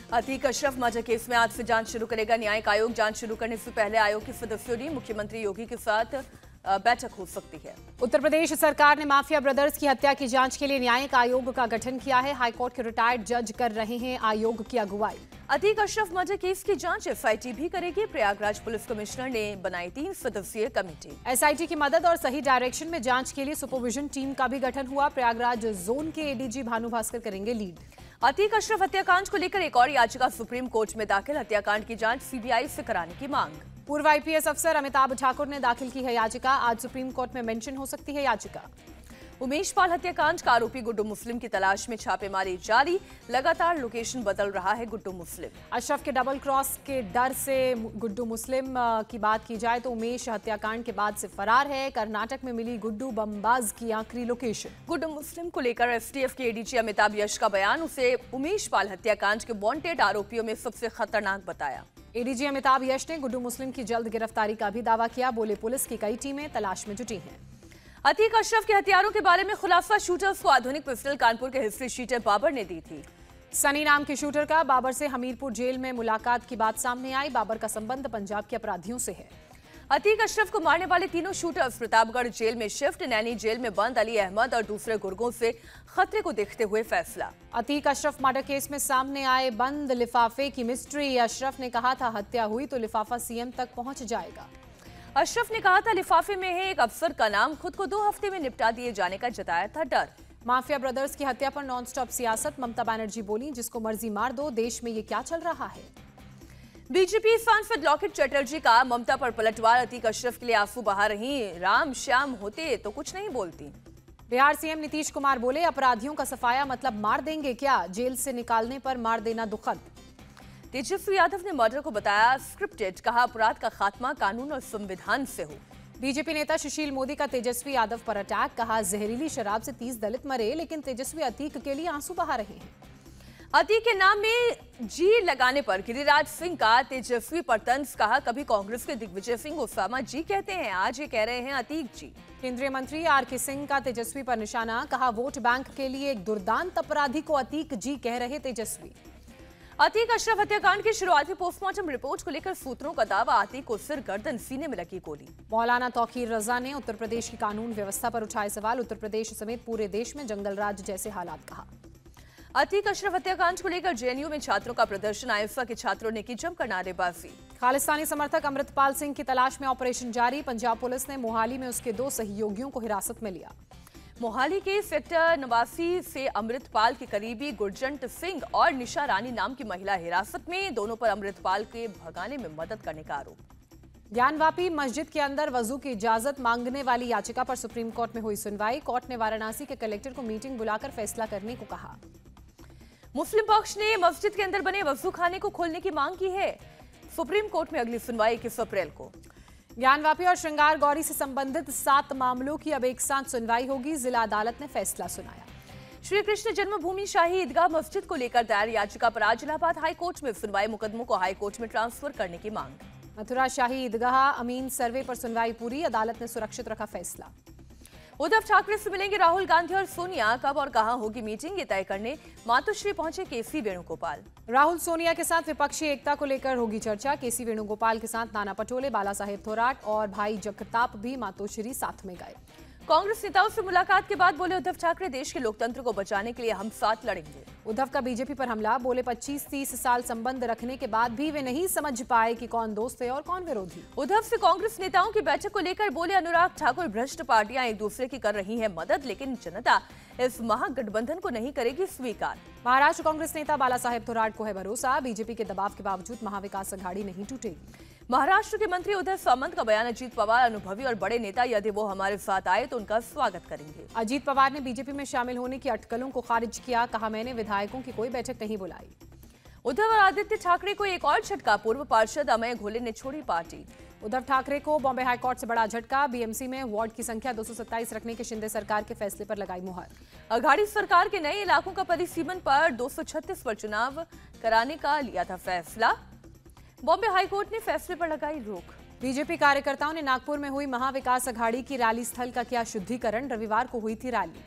Atiq Ashraf murder case में आज से जांच शुरू करेगा न्यायिक आयोग। जांच शुरू करने से पहले आयोग के सदस्यों ने मुख्यमंत्री योगी के साथ बैठक हो सकती है। उत्तर प्रदेश सरकार ने माफिया ब्रदर्स की हत्या की जांच के लिए न्यायिक आयोग का गठन किया है। हाईकोर्ट के रिटायर्ड जज कर रहे हैं आयोग की अगुवाई। अतीक अशरफ मर्डर केस की जांच एसआईटी भी करेगी। प्रयागराज पुलिस कमिश्नर ने बनाई 3 सदस्यीय कमेटी। एसआईटी की मदद और सही डायरेक्शन में जांच के लिए सुपरविजन टीम का भी गठन हुआ। प्रयागराज जोन के एडीजी भानु भास्कर करेंगे लीड। अतीक अशरफ हत्याकांड को लेकर एक और याचिका सुप्रीम कोर्ट में दाखिल। हत्याकांड की जांच सीबीआई से कराने की मांग। पूर्व आईपीएस अफसर अमिताभ ठाकुर ने दाखिल की है याचिका। आज सुप्रीम कोर्ट में मेंशन हो सकती है याचिका। उमेश पाल हत्याकांड का आरोपी गुड्डू मुस्लिम की तलाश में छापेमारी जारी। लगातार लोकेशन बदल रहा है गुड्डू मुस्लिम। अशरफ के डबल क्रॉस के डर से गुड्डू मुस्लिम की बात की जाए तो उमेश हत्याकांड के बाद से फरार है। कर्नाटक में मिली गुड्डू बमबाज की आखिरी लोकेशन। गुड्डू मुस्लिम को लेकर एसटीएफ के एडीजी अमिताभ यश का बयान। उसे उमेश पाल हत्याकांड के वांटेड आरोपियों में सबसे खतरनाक बताया। एडीजी अमिताभ यश ने गुड्डू मुस्लिम की जल्द गिरफ्तारी का भी दावा किया। बोले पुलिस की कई टीमें तलाश में जुटी हैं। अतीक अशरफ के हथियारों के बारे में खुलासा। शूटर्स को आधुनिक पिस्टल कानपुर के हिस्ट्री शीटर बाबर ने दी थी। सनी नाम के शूटर का बाबर से हमीरपुर जेल में मुलाकात की बात सामने आई। बाबर का संबंध पंजाब के अपराधियों से है। अतीक अशरफ को मारने वाले तीनों शूटर्स प्रतापगढ़ जेल में शिफ्ट। नैनी जेल में बंद अली अहमद और दूसरे गुर्गों से खतरे को देखते हुए फैसला। अतीक अशरफ मर्डर केस में सामने आए बंद लिफाफे की मिस्ट्री। अशरफ ने कहा था हत्या हुई तो लिफाफा सीएम तक पहुंच जाएगा। अशरफ ने कहा था लिफाफे में है एक अफसर का नाम। खुद को 2 हफ्ते में निपटा दिए जाने का जताया था डर। माफिया ब्रदर्स की हत्या पर नॉनस्टॉप सियासत। ममता बनर्जी बोली जिसको मर्जी मार दो। देश में ये क्या चल रहा है। बीजेपी सांसद लॉकेट चटर्जी का ममता पर पलटवार। अतीक अशरफ के लिए आंसू बहा रही। राम श्याम होते तो कुछ नहीं बोलती। बिहार सीएम नीतीश कुमार बोले अपराधियों का सफाया मतलब मार देंगे क्या। जेल से निकालने पर मार देना दुखद। तेजस्वी यादव ने मर्डर को बताया स्क्रिप्टेड। कहा अपराध का खात्मा कानून और संविधान से हो। बीजेपी नेता सुशील मोदी का तेजस्वी यादव पर अटैक। कहा जहरीली शराब से 30 दलित मरे लेकिन तेजस्वी अतीक के लिए आंसू बहा रहे हैं। अतीक के नाम में जी लगाने पर गिरिराज सिंह का तेजस्वी पर तंज। कहा कभी कांग्रेस के दिग्विजय सिंह ओसामा जी कहते हैं, आज ये कह रहे हैं अतीक जी। केंद्रीय मंत्री आरके सिंह का तेजस्वी पर निशाना। कहा वोट बैंक के लिए एक दुर्दांत अपराधी को अतीक जी कह रहे तेजस्वी। अतीक अशरफ हत्याकांड की शुरुआती पोस्टमार्टम रिपोर्ट को लेकर सूत्रों का दावा। अतीक को सिर गर्दन सीने में लगी गोली। मौलाना तौकीर रजा ने उत्तर प्रदेश की कानून व्यवस्था पर उठाए सवाल। उत्तर प्रदेश समेत पूरे देश में जंगल राज जैसे हालात कहा। अतीक अशरफ हत्याकांड को लेकर जेएनयू में छात्रों का प्रदर्शन। आईएफए के छात्रों ने की जमकर नारेबाजी। खालिस्तानी समर्थक अमृतपाल सिंह की तलाश में ऑपरेशन जारी। पंजाब पुलिस ने मोहाली में उसके 2 सहयोगियों को हिरासत में लिया। मोहाली के सेक्टर 89 से अमृतपाल के करीबी गुरजंट सिंह और निशा रानी नाम की महिला हिरासत में। दोनों पर अमृतपाल के भगाने में मदद करने का आरोप। ज्ञानवापी मस्जिद के अंदर वजू की इजाजत मांगने वाली याचिका पर सुप्रीम कोर्ट में हुई सुनवाई। कोर्ट ने वाराणसी के कलेक्टर को मीटिंग बुलाकर फैसला करने को कहा। मुस्लिम पक्ष ने मस्जिद के अंदर बने वजू खाने को खोलने की मांग की है। सुप्रीम कोर्ट में अगली सुनवाई 21 अप्रैल को। ज्ञानवापी और श्रृंगार गौरी से संबंधित 7 मामलों की अब एक साथ सुनवाई होगी। जिला अदालत ने फैसला सुनाया। श्री कृष्ण जन्मभूमि शाही ईदगाह मस्जिद को लेकर दायर याचिका पर आज इलाहाबाद हाईकोर्ट में सुनवाई। मुकदमों को हाईकोर्ट में ट्रांसफर करने की मांग। मथुरा शाही ईदगाह अमीन सर्वे पर सुनवाई पूरी। अदालत ने सुरक्षित रखा फैसला। उद्धव ठाकरे से मिलेंगे राहुल गांधी और सोनिया। कब और कहां होगी मीटिंग ये तय करने मातोश्री पहुंचे केसी वेणुगोपाल। राहुल सोनिया के साथ विपक्षी एकता को लेकर होगी चर्चा। केसी वेणुगोपाल के साथ नाना पटोले, बाला साहेब थोराट और भाई जगताप भी मातोश्री साथ में गए। कांग्रेस नेताओं से मुलाकात के बाद बोले उद्धव ठाकरे देश के लोकतंत्र को बचाने के लिए हम साथ लड़ेंगे। उद्धव का बीजेपी पर हमला। बोले 25-30 साल संबंध रखने के बाद भी वे नहीं समझ पाए कि कौन दोस्त है और कौन विरोधी। उद्धव से कांग्रेस नेताओं की बैठक को लेकर बोले अनुराग ठाकुर भ्रष्ट पार्टियां एक दूसरे की कर रही हैं मदद लेकिन जनता इस महागठबंधन को नहीं करेगी स्वीकार। महाराष्ट्र कांग्रेस नेता बाला साहेब थोराट को है भरोसा। बीजेपी के दबाव के बावजूद महाविकास अघाड़ी नहीं टूटेगी। महाराष्ट्र के मंत्री उदय सामंत का बयान। अजीत पवार अनुभवी और बड़े नेता, यदि वो हमारे साथ आए तो उनका स्वागत करेंगे। अजीत पवार ने बीजेपी में शामिल होने की अटकलों को खारिज किया। कहा मैंने विधायकों की कोई बैठक नहीं बुलाई। उद्धव और आदित्य ठाकरे को एक और झटका। पूर्व पार्षद अमय घोले ने छोड़ी पार्टी। उद्धव ठाकरे को बॉम्बे हाईकोर्ट से बड़ा झटका। बीएमसी में वार्ड की संख्या 227 रखने के शिंदे सरकार के फैसले पर लगाई मुहर। अघाड़ी सरकार के नए इलाकों का परिसीमन पर 236 पर चुनाव कराने का लिया था फैसला। बॉम्बे हाईकोर्ट ने फैसले पर लगाई रोक। बीजेपी कार्यकर्ताओं ने नागपुर में हुई महाविकास अघाड़ी की रैली स्थल का किया शुद्धिकरण। रविवार को हुई थी रैली।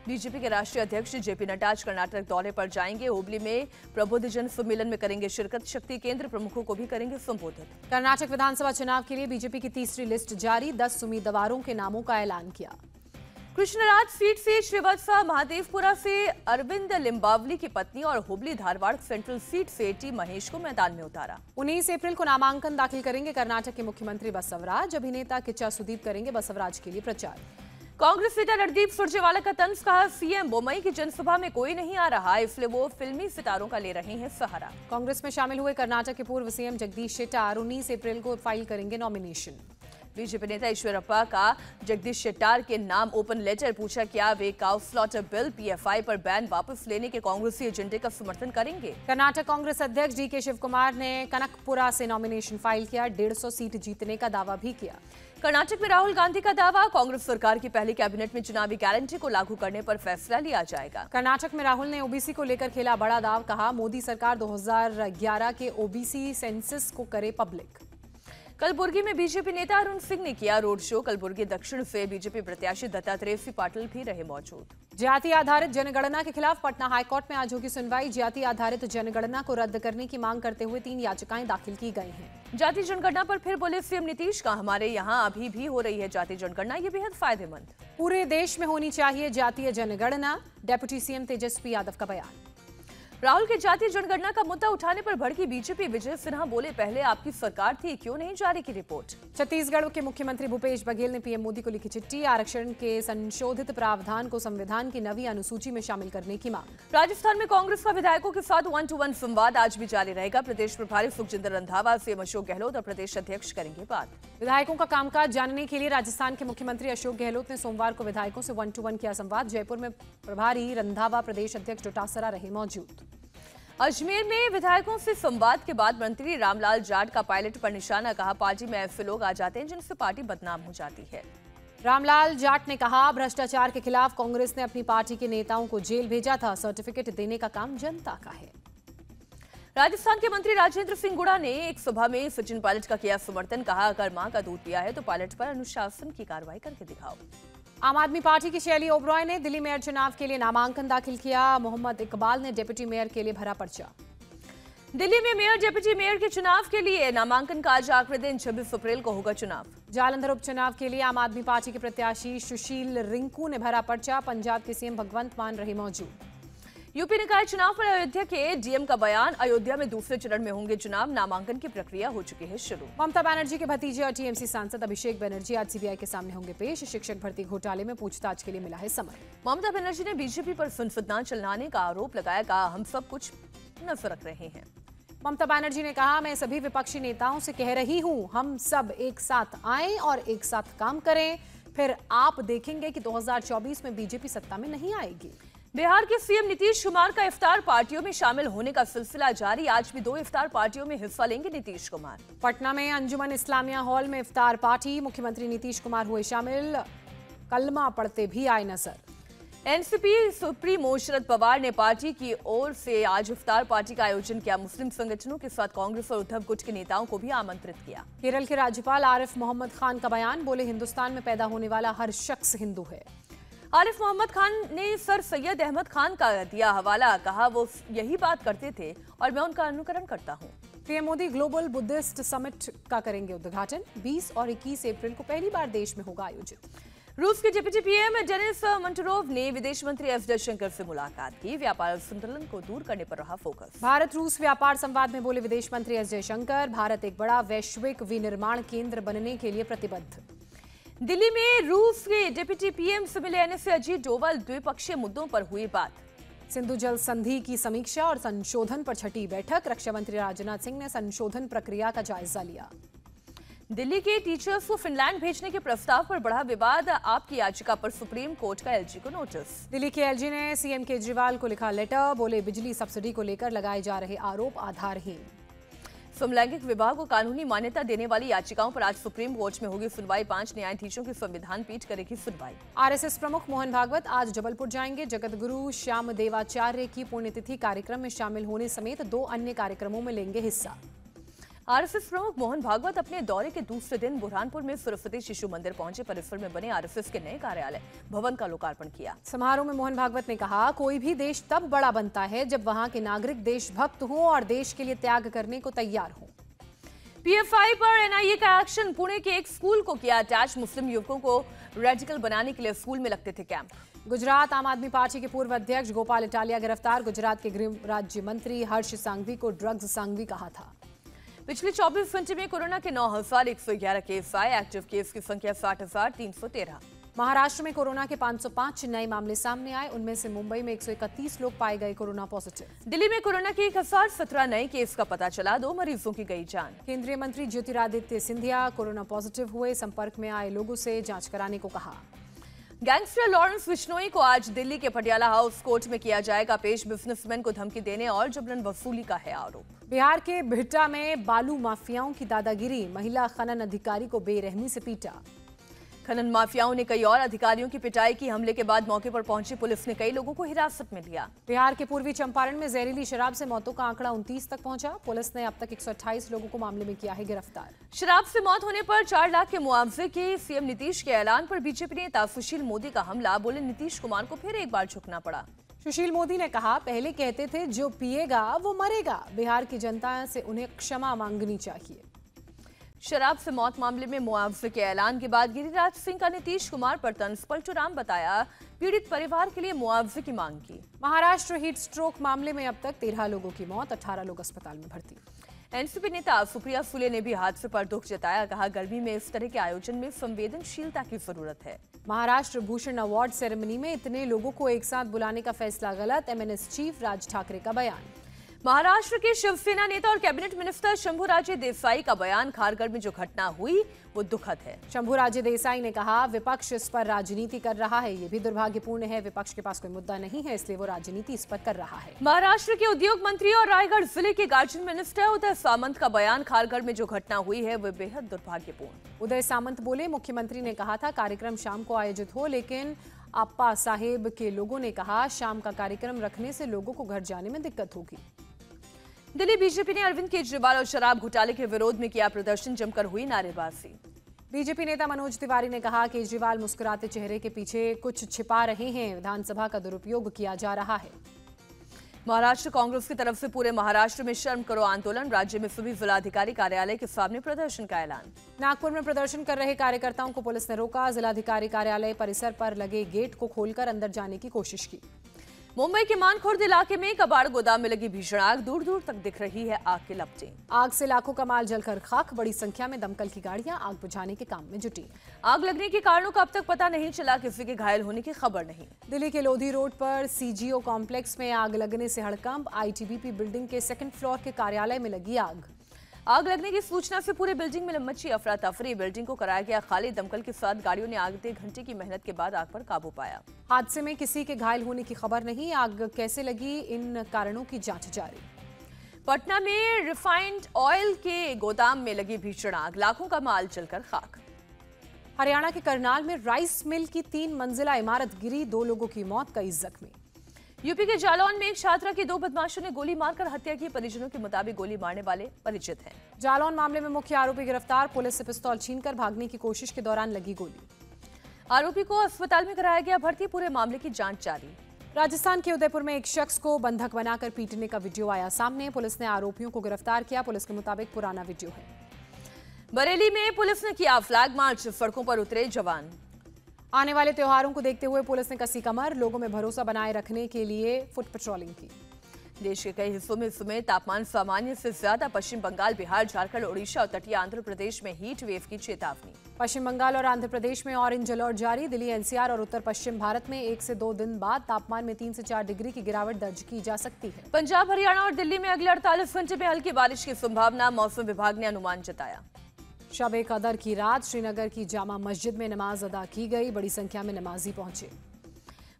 बीजेपी के राष्ट्रीय अध्यक्ष जेपी नड्डा आज कर्नाटक दौरे पर जाएंगे। हुबली में प्रबुद्धजन सम्मेलन में करेंगे शिरकत। शक्ति केंद्र प्रमुखों को भी करेंगे संबोधित। कर्नाटक विधानसभा चुनाव के लिए बीजेपी की तीसरी लिस्ट जारी, 10 उम्मीदवारों के नामों का ऐलान किया। कृष्णराज सीट से श्रीवत्सा महादेवपुरा से अरविंद लिंबावली की पत्नी और हुबली धारवाड़ सेंट्रल सीट से टी महेश को मैदान में उतारा। 19 अप्रैल को नामांकन दाखिल करेंगे कर्नाटक के मुख्यमंत्री बसवराज। अभिनेता किच्चा सुदीप करेंगे बसवराज के लिए प्रचार। कांग्रेस नेता रणदीप सुरजेवाला का तंज, कहा सीएम बोम्मई की जनसभा में कोई नहीं आ रहा, इसलिए वो फिल्मी सितारों का ले रहे हैं सहारा। कांग्रेस में शामिल हुए कर्नाटक के पूर्व सीएम जगदीश शेट्टार 19 अप्रैल को फाइल करेंगे नॉमिनेशन। बीजेपी नेता ईश्वरप्पा का जगदीश शेट्टार के नाम ओपन लेटर, पूछा क्या वे काउ स्लॉटर बिल पीएफआई पर बैन वापस लेने के कांग्रेसी एजेंडे का समर्थन करेंगे। कर्नाटक कांग्रेस अध्यक्ष डीके शिवकुमार ने कनकपुरा से नॉमिनेशन फाइल किया, 150 सीट जीतने का दावा भी किया। कर्नाटक में राहुल गांधी का दावा, कांग्रेस सरकार की पहली कैबिनेट में चुनावी गारंटी को लागू करने पर फैसला लिया जाएगा। कर्नाटक में राहुल ने ओबीसी को लेकर खेला बड़ा दाव, कहा मोदी सरकार 2011 के ओबीसी सेंसस को करे पब्लिक। कलबुर्गी में बीजेपी नेता अरुण सिंह ने किया रोड शो। कलबुर्गी दक्षिण से बीजेपी प्रत्याशी दत्तात्रेय सिंह पाटिल भी रहे मौजूद। जाति आधारित जनगणना के खिलाफ पटना हाईकोर्ट में आज होगी सुनवाई। जाति आधारित जनगणना को रद्द करने की मांग करते हुए 3 याचिकाएं दाखिल की गई हैं। जाति जनगणना पर फिर बोले सीएम नीतीश का, हमारे यहाँ अभी भी हो रही है जाति जनगणना, ये बेहद फायदेमंद। पूरे देश में होनी चाहिए जातीय जनगणना, डेप्यूटी सीएम तेजस्वी यादव का बयान। राहुल के जातीय जनगणना का मुद्दा उठाने पर भड़की बीजेपी, विजय सिन्हा बोले पहले आपकी सरकार थी, क्यों नहीं जारी की रिपोर्ट। छत्तीसगढ़ के मुख्यमंत्री भूपेश बघेल ने पीएम मोदी को लिखी चिट्ठी, आरक्षण के संशोधित प्रावधान को संविधान की नवी अनुसूची में शामिल करने की मांग। राजस्थान में कांग्रेस का विधायकों के साथ 1-to-1 संवाद आज भी जारी रहेगा। प्रदेश प्रभारी सुखजिंदर रंधावा सीएम अशोक गहलोत और प्रदेश अध्यक्ष करेंगे बात। विधायकों का कामकाज जानने के लिए राजस्थान के मुख्यमंत्री अशोक गहलोत ने सोमवार को विधायकों से 1-to-1 किया संवाद। जयपुर में प्रभारी रंधावा प्रदेश अध्यक्ष डोटासरा रहे मौजूद। अजमेर में विधायकों से संवाद के बाद मंत्री रामलाल जाट का पायलट पर निशाना, कहा पार्टी में ऐसे लोग आ जाते हैं जिनसे पार्टी बदनाम हो जाती है। रामलाल जाट ने कहा भ्रष्टाचार के खिलाफ कांग्रेस ने अपनी पार्टी के नेताओं को जेल भेजा था, सर्टिफिकेट देने का काम जनता का है। राजस्थान के मंत्री राजेंद्र सिंह गुड़ा ने एक सभा में सचिन पायलट का किया समर्थन, कहा अगर मां का दूध पिया है तो पायलट पर अनुशासन की कार्रवाई करके दिखाओ। आम आदमी पार्टी की शैली ओबरॉय ने दिल्ली मेयर चुनाव के लिए नामांकन दाखिल किया। मोहम्मद इकबाल ने डिप्टी मेयर के लिए भरा पर्चा। दिल्ली में मेयर डिप्टी मेयर के चुनाव के लिए नामांकन का आज आखिरी दिन, 26 अप्रैल को होगा चुनाव। जालंधर उपचुनाव के लिए आम आदमी पार्टी के प्रत्याशी सुशील रिंकू ने भरा पर्चा। पंजाब के सीएम भगवंत मान रहे मौजूद। यूपी निकाय चुनाव पर अयोध्या के डीएम का बयान, अयोध्या में दूसरे चरण में होंगे चुनाव, नामांकन की प्रक्रिया हो चुकी है शुरू। ममता बनर्जी के भतीजे और टीएमसी सांसद अभिषेक बनर्जी आज सीबीआई के सामने होंगे पेश। शिक्षक भर्ती घोटाले में पूछताछ के लिए मिला है समय। ममता बनर्जी ने बीजेपी पर संसद न चलाने का आरोप लगाया, कहा हम सब कुछ नजर रख रहे हैं। ममता बनर्जी ने कहा मैं सभी विपक्षी नेताओं से कह रही हूं, हम सब एक साथ आएं और एक साथ काम करें, फिर आप देखेंगे कि 2024 में बीजेपी सत्ता में नहीं आएगी। बिहार के सीएम नीतीश कुमार का इफ्तार पार्टियों में शामिल होने का सिलसिला जारी। आज भी 2 इफ्तार पार्टियों में हिस्सा लेंगे नीतीश कुमार। पटना में अंजुमन इस्लामिया हॉल में इफ्तार पार्टी, मुख्यमंत्री नीतीश कुमार हुए शामिल, कलमा पढ़ते भी आए नजर। एनसीपी सुप्रीमो शरद पवार ने पार्टी की ओर से आज इफ्तार पार्टी का आयोजन किया। मुस्लिम संगठनों के साथ कांग्रेस और उद्धव गुट के नेताओं को भी आमंत्रित किया। केरल के राज्यपाल आरिफ मोहम्मद खान का बयान, बोले हिंदुस्तान में पैदा होने वाला हर शख्स हिंदू है। आरिफ मोहम्मद खान ने सर सैयद अहमद खान का दिया हवाला, कहा वो यही बात करते थे और मैं उनका अनुकरण करता हूं। PM Modi global Buddhist summit का करेंगे उद्घाटन, 20 और 21 अप्रैल को पहली बार देश में होगा आयोजित। रूस के डिप्टी पीएम डेनिस मंटरोव ने विदेश मंत्री एस जयशंकर से मुलाकात की। व्यापार संतुलन को दूर करने पर रहा फोकस। भारत रूस व्यापार संवाद में बोले विदेश मंत्री एस जयशंकर, भारत एक बड़ा वैश्विक विनिर्माण केंद्र बनने के लिए प्रतिबद्ध। दिल्ली में रूस के डिप्टी पीएम से मिले एनएसए अजीत डोवाल, द्विपक्षीय मुद्दों पर हुई बात। सिंधु जल संधि की समीक्षा और संशोधन पर छठी बैठक, रक्षा मंत्री राजनाथ सिंह ने संशोधन प्रक्रिया का जायजा लिया। दिल्ली के टीचर्स को फिनलैंड भेजने के प्रस्ताव पर बढ़ा विवाद, आपकी याचिका पर सुप्रीम कोर्ट का एलजी को नोटिस। दिल्ली के एलजी ने सीएम केजरीवाल को लिखा लेटर, बोले बिजली सब्सिडी को लेकर लगाए जा रहे आरोप आधारहीन। समलैंगिक विवाह को कानूनी मान्यता देने वाली याचिकाओं पर आज सुप्रीम कोर्ट में होगी सुनवाई। 5 न्यायाधीशों की संविधान पीठ करेगी सुनवाई। आरएसएस प्रमुख मोहन भागवत आज जबलपुर जाएंगे। जगतगुरु श्याम देवाचार्य की पुण्यतिथि कार्यक्रम में शामिल होने समेत 2 अन्य कार्यक्रमों में लेंगे हिस्सा। आरएसएस प्रमुख मोहन भागवत अपने दौरे के दूसरे दिन बुरहानपुर में सरस्वती शिशु मंदिर पहुंचे। परिसर में बने आरएसएस के नए कार्यालय भवन का लोकार्पण किया। समारोह में मोहन भागवत ने कहा, कोई भी देश तब बड़ा बनता है जब वहां के नागरिक देशभक्त हों और देश के लिए त्याग करने को तैयार हों। पीएफआई पर एनआईए का एक्शन। पुणे के एक स्कूल को किया अटैच। मुस्लिम युवकों को रेडिकल बनाने के लिए स्कूल में लगते थे कैंप। गुजरात आम आदमी पार्टी के पूर्व अध्यक्ष गोपाल इटालिया गिरफ्तार। गुजरात के गृह राज्य मंत्री हर्ष सांघवी को ड्रग्स सांघवी कहा था। पिछले 24 घंटे में कोरोना के 9,111 केस आए। एक्टिव केस की संख्या 60,313। महाराष्ट्र में कोरोना के 505 नए मामले सामने आए। उनमें से मुंबई में 131 लोग पाए गए कोरोना पॉजिटिव। दिल्ली में कोरोना के 1017 नए केस का पता चला। 2 मरीजों की गई जान। केंद्रीय मंत्री ज्योतिरादित्य सिंधिया कोरोना पॉजिटिव हुए। संपर्क में आए लोगों से जांच कराने को कहा। गैंगस्टर लॉरेंस बिश्नोई को आज दिल्ली के पटियाला हाउस कोर्ट में किया जाएगा पेश। बिजनेसमैन को धमकी देने और जबरन वसूली का है आरोप। बिहार के बिहटा में बालू माफियाओं की दादागिरी। महिला खनन अधिकारी को बेरहमी से पीटा। खनन माफियाओं ने कई और अधिकारियों की पिटाई की। हमले के बाद मौके पर पहुंची पुलिस ने कई लोगों को हिरासत में लिया। बिहार के पूर्वी चंपारण में जहरीली शराब से मौतों का आंकड़ा 29 तक पहुंचा। पुलिस ने अब तक 128 लोगों को मामले में किया है गिरफ्तार। शराब से मौत होने पर 4 लाख के मुआवजे के सीएम नीतीश के ऐलान पर बीजेपी नेता सुशील मोदी का हमला। बोले नीतीश कुमार को फिर एक बार झुकना पड़ा। सुशील मोदी ने कहा, पहले कहते थे जो पिएगा वो मरेगा। बिहार की जनता से उन्हें क्षमा मांगनी चाहिए। शराब से मौत मामले में मुआवजे के ऐलान के बाद गिरिराज सिंह का नीतीश कुमार पर तंज। पलटूराम बताया, पीड़ित परिवार के लिए मुआवजे की मांग की। महाराष्ट्र हीट स्ट्रोक मामले में अब तक 13 लोगों की मौत, 18 लोग अस्पताल में भर्ती। एनसीपी नेता सुप्रिया सुले ने भी हादसे पर दुख जताया। कहा, गर्मी में इस तरह के आयोजन में संवेदनशीलता की जरूरत है। महाराष्ट्र भूषण अवार्ड सेरेमनी में इतने लोगों को एक साथ बुलाने का फैसला गलत। एमएनएस चीफ राज ठाकरे का बयान। महाराष्ट्र के शिवसेना नेता और कैबिनेट मिनिस्टर शंभूराजे देसाई का बयान। खारघर में जो घटना हुई वो दुखद है। शंभूराजे देसाई ने कहा, विपक्ष इस पर राजनीति कर रहा है। ये भी दुर्भाग्यपूर्ण है। विपक्ष के पास कोई मुद्दा नहीं है, इसलिए वो राजनीति इस पर कर रहा है। महाराष्ट्र के उद्योग मंत्री और रायगढ़ जिले के गार्जियन मिनिस्टर उदय सामंत का बयान। खारघर में जो घटना हुई है वो बेहद दुर्भाग्यपूर्ण। उदय सामंत बोले, मुख्यमंत्री ने कहा था कार्यक्रम शाम को आयोजित हो, लेकिन अप्पा साहेब के लोगों ने कहा शाम का कार्यक्रम रखने से लोगों को घर जाने में दिक्कत होगी। दिल्ली बीजेपी ने अरविंद केजरीवाल और शराब घोटाले के विरोध में किया प्रदर्शन। जमकर हुई नारेबाजी। बीजेपी नेता मनोज तिवारी ने कहा, केजरीवाल मुस्कुराते चेहरे के पीछे कुछ छिपा रहे हैं। विधानसभा का दुरुपयोग किया जा रहा है। महाराष्ट्र कांग्रेस की तरफ से पूरे महाराष्ट्र में शर्म करो आंदोलन। राज्य में सभी जिलाधिकारी कार्यालय के सामने प्रदर्शन का ऐलान। नागपुर में प्रदर्शन कर रहे कार्यकर्ताओं को पुलिस ने रोका। जिलाधिकारी कार्यालय परिसर पर लगे गेट को खोलकर अंदर जाने की कोशिश की। मुंबई के मानखुर्द इलाके में कबाड़ गोदाम में लगी भीषण आग। दूर दूर तक दिख रही है आग के लपटें। आग से लाखों का माल जलकर खाक। बड़ी संख्या में दमकल की गाड़ियां आग बुझाने के काम में जुटी। आग लगने के कारणों का अब तक पता नहीं चला। किसी के घायल होने की खबर नहीं। दिल्ली के लोधी रोड पर सीजीओ कॉम्प्लेक्स में आग लगने से हड़कंप। आईटीबीपी बिल्डिंग के 2nd फ्लोर के कार्यालय में लगी आग। आग लगने की सूचना से पूरे बिल्डिंग में मची अफरा तफरी। बिल्डिंग को कराया गया खाली। दमकल के साथ गाड़ियों ने आधे घंटे की मेहनत के बाद आग पर काबू पाया। हादसे में किसी के घायल होने की खबर नहीं। आग कैसे लगी, इन कारणों की जांच जारी। पटना में रिफाइंड ऑयल के गोदाम में लगी भीषण आग। लाखों का माल जलकर खाक। हरियाणा के करनाल में राइस मिल की 3 मंजिला इमारत गिरी। 2 लोगों की मौत, कई जख्मी। यूपी के जालौन में एक छात्रा की 2 बदमाशों ने गोली मारकर हत्या की। परिजनों के मुताबिक गोली मारने वाले परिचित हैं। जालौन मामले में मुख्य आरोपी गिरफ्तार। पुलिस से पिस्तौल छीनकर भागने की कोशिश के दौरान लगी गोली। आरोपी को अस्पताल में कराया गया भर्ती। पूरे मामले की जांच जारी। राजस्थान के उदयपुर में एक शख्स को बंधक बनाकर पीटने का वीडियो आया सामने। पुलिस ने आरोपियों को गिरफ्तार किया। पुलिस के मुताबिक पुराना वीडियो है। बरेली में पुलिस ने किया फ्लैग मार्च। सड़कों पर उतरे जवान। आने वाले त्योहारों को देखते हुए पुलिस ने कसी कमर। लोगों में भरोसा बनाए रखने के लिए फुट पेट्रोलिंग की। देश के कई हिस्सों में इस समय तापमान सामान्य से ज्यादा। पश्चिम बंगाल, बिहार, झारखंड, ओडिशा और तटीय आंध्र प्रदेश में हीट वेव की चेतावनी। पश्चिम बंगाल और आंध्र प्रदेश में ऑरेंज अलर्ट जारी। दिल्ली, एनसीआर और उत्तर पश्चिम भारत में 1 से 2 दिन बाद तापमान में 3 से 4 डिग्री की गिरावट दर्ज की जा सकती है। पंजाब, हरियाणा और दिल्ली में अगले 48 घंटे में हल्की बारिश की संभावना। मौसम विभाग ने अनुमान जताया। शब-ए कदर की रात श्रीनगर की जामा मस्जिद में नमाज अदा की गई। बड़ी संख्या में नमाजी पहुंचे।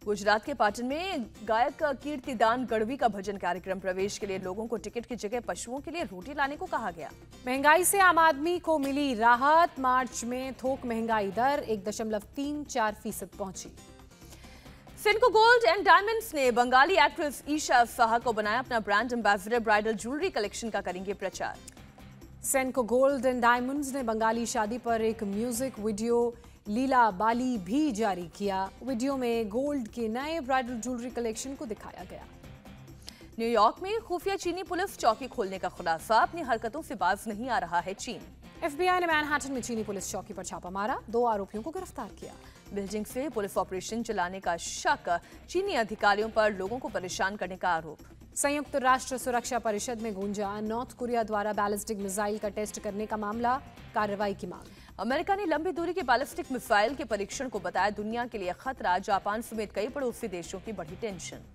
गुजरात के पाटन में गायक कीर्तिदान गढ़वी का भजन कार्यक्रम। प्रवेश के लिए लोगों को टिकट की जगह पशुओं के लिए रोटी लाने को कहा गया। महंगाई से आम आदमी को मिली राहत। मार्च में थोक महंगाई दर 1.34% पहुंची। सिनको गोल्ड एंड डायमंड्स ने बंगाली एक्ट्रेस ईशा साहा को बनाया अपना brand ambassador. Bridal jewellery collection का करेंगे प्रचार। सेनको गोल्ड एंड डायमंड्स ने बंगाली शादी पर एक म्यूजिक वीडियो लीला बाली भी जारी किया। वीडियो में गोल्ड के नए ब्राइडल ज्वेलरी कलेक्शन को दिखाया गया। न्यूयॉर्क में खुफिया चीनी पुलिस चौकी खोलने का खुलासा, अपनी हरकतों से बाज नहीं आ रहा है चीन। FBI ने मैनहट्टन में चीनी पुलिस चौकी पर छापा मारा, 2 आरोपियों को गिरफ्तार किया। बीजिंग से पुलिस ऑपरेशन चलाने का शक, चीनी अधिकारियों पर लोगों को परेशान करने का आरोप। संयुक्त राष्ट्र सुरक्षा परिषद में गूंजा नॉर्थ कोरिया द्वारा बैलिस्टिक मिसाइल का टेस्ट करने का मामला, कार्रवाई की मांग। अमेरिका ने लंबी दूरी के बैलिस्टिक मिसाइल के परीक्षण को बताया दुनिया के लिए खतरा, जापान समेत कई पड़ोसी देशों की बढ़ी टेंशन।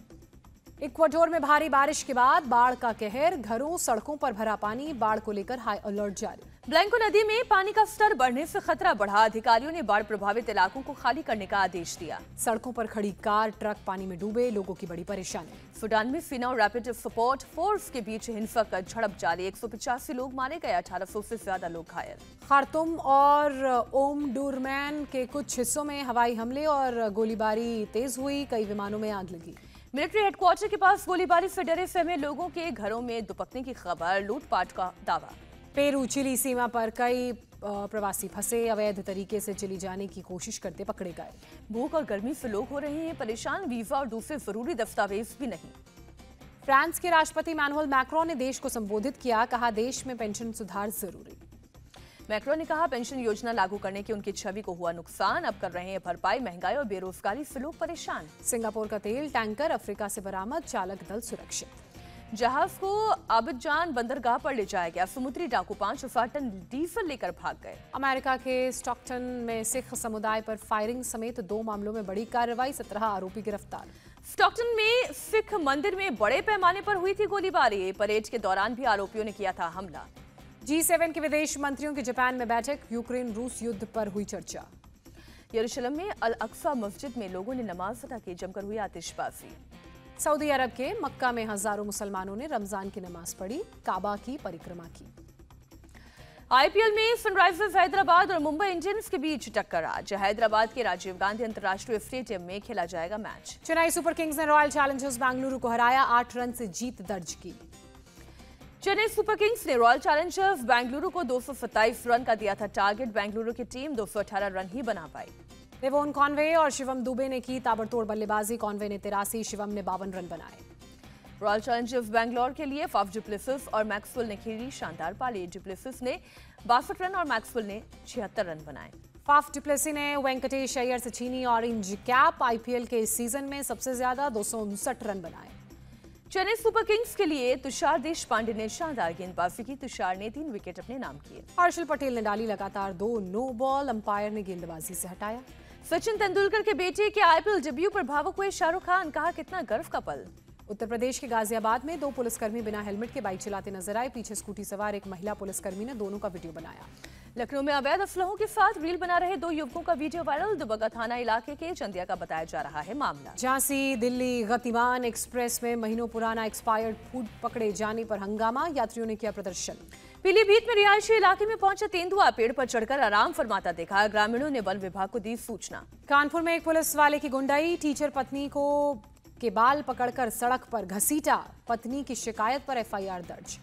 इक्वाडोर में भारी बारिश के बाद बाढ़ का कहर, घरों सड़कों पर भरा पानी, बाढ़ को लेकर हाई अलर्ट जारी। ब्लैंको नदी में पानी का स्तर बढ़ने से खतरा बढ़ा, अधिकारियों ने बाढ़ प्रभावित इलाकों को खाली करने का आदेश दिया। सड़कों पर खड़ी कार ट्रक पानी में डूबे, लोगों की बड़ी परेशानी। सूडान में सेना और रैपिड सपोर्ट फोर्स के बीच हिंसक झड़प जारी, 185 लोग मारे गए, 1800 से ज्यादा लोग घायल। खार्तुम और ओम डुरमैन के कुछ हिस्सों में हवाई हमले और गोलीबारी तेज हुई, कई विमानों में आग लगी। मिलिट्री हेडक्वार्टर के पास गोलीबारी से डरे सहमे लोगों के घरों में दुपकने की खबर, लूटपाट का दावा। पेरू चिली सीमा पर कई प्रवासी फंसे, अवैध तरीके से चिली जाने की कोशिश करते पकड़े गए। भूख और गर्मी से लोग हो रहे हैं परेशान, वीजा और दूसरे जरूरी दस्तावेज भी नहीं। फ्रांस के राष्ट्रपति इमैनुअल मैक्रोन ने देश को संबोधित किया, कहा देश में पेंशन सुधार जरूरी। मैक्रोन ने कहा पेंशन योजना लागू करने की उनकी छवि को हुआ नुकसान, अब कर रहे हैं भरपाई, महंगाई और बेरोजगारी से लोग परेशान। सिंगापुर का तेल टैंकर अफ्रीका से बरामद, चालक दल सुरक्षित। जहाज को अबिजान बंदरगाह पर ले जाया गया, समुद्री डाकू 5,000 टन डीजल लेकर भाग गए। अमेरिका के स्टॉकटन में सिख समुदाय पर फायरिंग समेत 2 मामलों में बड़ी कार्रवाई, 17 आरोपी गिरफ्तार। स्टॉकटन में सिख मंदिर में बड़े पैमाने पर हुई थी गोलीबारी, परेड के दौरान भी आरोपियों ने किया था हमला। G7 के विदेश मंत्रियों की जापान में बैठक, यूक्रेन रूस युद्ध पर हुई चर्चा। यरूशलेम में अल अक्सा मस्जिद में लोगों ने नमाज अदा की, जमकर हुई आतिशबाजी। सऊदी अरब के मक्का में हजारों मुसलमानों ने रमजान की नमाज पढ़ी, काबा की परिक्रमा की। IPL में सनराइजर्स हैदराबाद और मुंबई इंडियंस के बीच टक्कर आज, हैदराबाद के राजीव गांधी अंतर्राष्ट्रीय स्टेडियम में खेला जाएगा मैच। चेन्नई सुपर किंग्स ने रॉयल चैलेंजर्स बेंगलुरु को हराया, 8 रन से जीत दर्ज की। चेन्नई सुपर किंग्स ने रॉयल चैलेंजर्स बेंगलुरु को 227 रन का दिया था टारगेट, बेंगलुरु की टीम 218 रन ही बना पाई। डेवोन कॉनवे और शिवम दुबे ने की ताबड़तोड़ बल्लेबाजी, कॉनवे ने 83, शिवम ने 52 रन बनाए। रॉयल चैलेंजर्स बेंगलोर के लिए फाफ डुप्लेसिस और मैक्सवेल ने खेली शानदार पारी, डुप्लेसिस ने 62 रन और मैक्सवेल ने 76 रन बनाए। फाफ डुप्लेसी ने वेंकटेश अय्यर से छीनी ऑरेंज कैप, IPL के इस सीजन में सबसे ज्यादा 259 रन बनाए। चेन्नई सुपर किंग्स के लिए तुषार देशपांडे ने शानदार गेंदबाजी की, तुषार ने 3 विकेट अपने नाम किए। हर्षल पटेल ने डाली लगातार 2 नो बॉल, अंपायर ने गेंदबाजी से हटाया। सचिन तेंदुलकर के बेटे के IPL डेब्यू पर भावुक हुए शाहरुख खान, कहा कितना गर्व का पल। उत्तर प्रदेश के गाजियाबाद में 2 पुलिसकर्मी बिना हेलमेट के बाइक चलाते नजर आए, पीछे स्कूटी सवार एक महिला पुलिसकर्मी ने दोनों का वीडियो बनाया। लखनऊ में अवैध असलहों के साथ रील बना रहे 2 युवकों का वीडियो वायरल, दुबग्गा थाना इलाके के चंदिया का बताया जा रहा है मामला। झांसी दिल्ली गतिमान एक्सप्रेस में महीनों पुराना एक्सपायर्ड फूड पकड़े जाने पर हंगामा, यात्रियों ने किया प्रदर्शन। पीलीभीत में रिहायशी इलाके में पहुंचा तेंदुआ, पेड़ पर चढ़कर आराम फरमाता देखा, ग्रामीणों ने वन विभाग को दी सूचना। कानपुर में एक पुलिस वाले की गुंडाई, टीचर पत्नी को के बाल पकड़कर सड़क पर घसीटा, पत्नी की शिकायत पर FIR दर्ज।